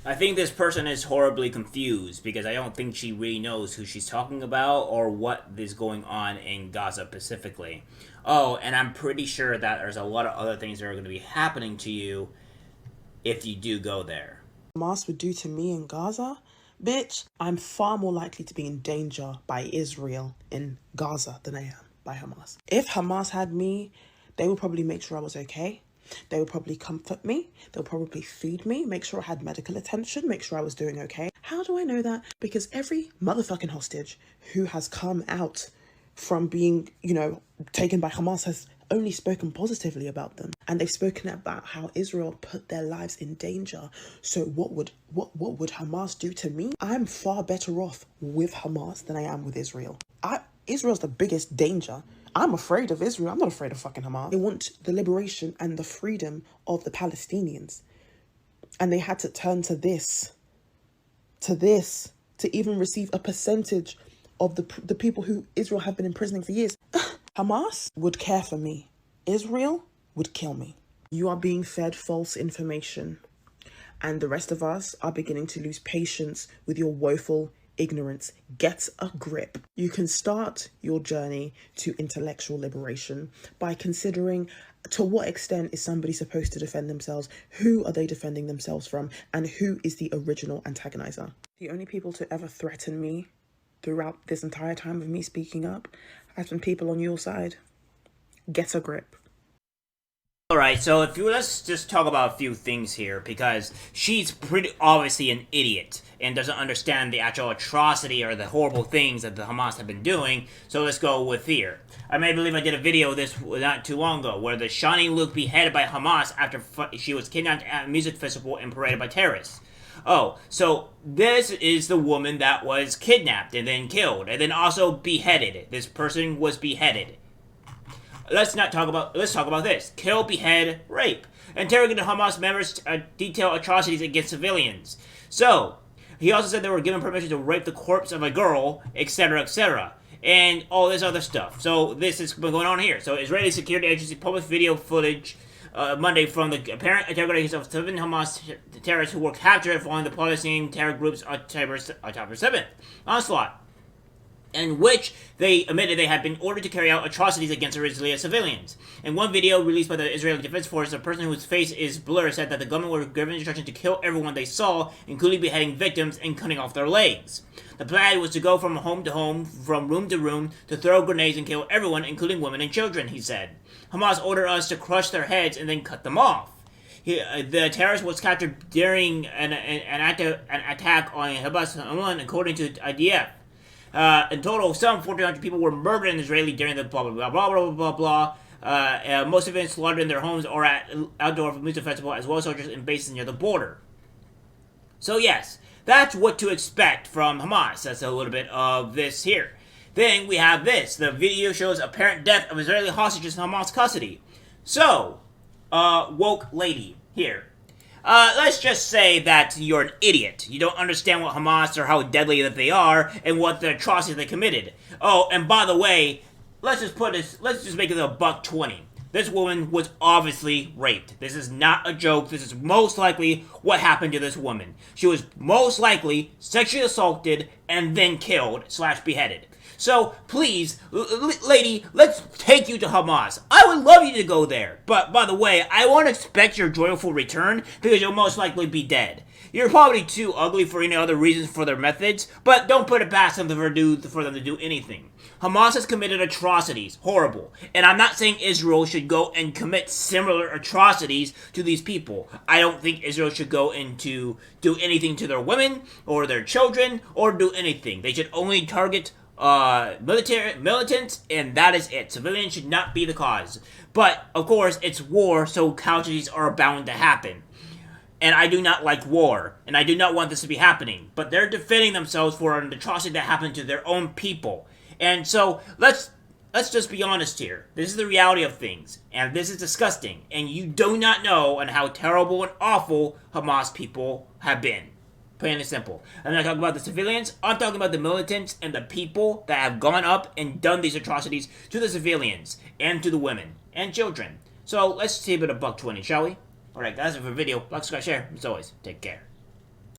I think this person is horribly confused because I don't think she really knows who she's talking about or what is going on in Gaza specifically. Oh, and I'm pretty sure that there's a lot of other things that are going to be happening to you if you do go there. Hamas would do to me in Gaza, bitch, I'm far more likely to be in danger by Israel in Gaza than I am by Hamas. If Hamas had me, they would probably make sure I was okay. They would probably comfort me. They'll probably feed me, make sure I had medical attention, make sure I was doing okay. How do I know that? Because every motherfucking hostage who has come out from being, taken by Hamas has only spoken positively about them. And they've spoken about how Israel put their lives in danger. So what would Hamas do to me? I'm far better off with Hamas than I am with Israel. Israel's the biggest danger. I'm afraid of Israel. I'm not afraid of fucking Hamas. They want the liberation and the freedom of the Palestinians. And they had to turn to this, to even receive a percentage of the people who Israel have been imprisoning for years. Hamas would care for me. Israel would kill me. You are being fed false information. And the rest of us are beginning to lose patience with your woeful ignorance. Get a grip. You can start your journey to intellectual liberation by considering to what extent is somebody supposed to defend themselves? Who are they defending themselves from? And who is the original antagonizer? The only people to ever threaten me throughout this entire time of me speaking up has been people on your side. Get a grip. Alright, so let's just talk about a few things here, because she's pretty obviously an idiot and doesn't understand the actual atrocity or the horrible things that the Hamas have been doing, so let's go with here. I believe I did a video of this not too long ago, where the Shani Luke beheaded by Hamas after she was kidnapped at a music festival and paraded by terrorists. Oh, so this is the woman that was kidnapped and then killed, and then also beheaded. This person was beheaded. Let's talk about this. Kill, behead, rape. Interrogated Hamas members detail atrocities against civilians. So, he also said they were given permission to rape the corpse of a girl, etc., etc., and all this other stuff. So, this is going on here. So, Israeli security agency published video footage Monday from the apparent interrogations of 7 Hamas terrorists who were captured following the Palestinian terror group's October 7th onslaught, in which they admitted they had been ordered to carry out atrocities against Israeli civilians. In one video released by the Israeli Defense Force, a person whose face is blurred said that the gunmen were given instruction to kill everyone they saw, including beheading victims and cutting off their legs. The plan was to go from home to home, from room to room, to throw grenades and kill everyone, including women and children, he said. Hamas ordered us to crush their heads and then cut them off. The terrorist was captured during an attack on Hamas, according to IDF. In total, some 1,400 people were murdered in Israeli during the blah, blah, blah, blah, blah, blah, blah. Most of them slaughtered in their homes or at outdoor music festival, as well as soldiers in bases near the border. So yes, that's what to expect from Hamas. That's a little bit of this here. Then we have this. The video shows apparent death of Israeli hostages in Hamas custody. So, woke lady here. Let's just say that you're an idiot. You don't understand what Hamas or how deadly that they are and what the atrocities they committed. Oh, and by the way, let's just make it a $1.20. This woman was obviously raped. This is not a joke. This is most likely what happened to this woman. She was most likely sexually assaulted and then killed / beheaded. So, please, lady, let's take you to Hamas. I would love you to go there. But, by the way, I won't expect your joyful return because you'll most likely be dead. You're probably too ugly for any other reasons for their methods, but don't put it past them for them to do anything. Hamas has committed atrocities. Horrible. And I'm not saying Israel should go and commit similar atrocities to these people. I don't think Israel should go into do anything to their women or their children or do anything. They should only target militants, and that is it. Civilians should not be the cause. But, of course, it's war, so casualties are bound to happen. And I do not like war, and I do not want this to be happening. But they're defending themselves for an atrocity that happened to their own people. And so, let's just be honest here. This is the reality of things, and this is disgusting. And you do not know on how terrible and awful Hamas people have been. Plain and simple. I'm not talking about the civilians. I'm talking about the militants and the people that have gone up and done these atrocities to the civilians and to the women and children. So let's save it a $1.20, shall we? Alright guys, for the video, like, subscribe, share. As always, take care.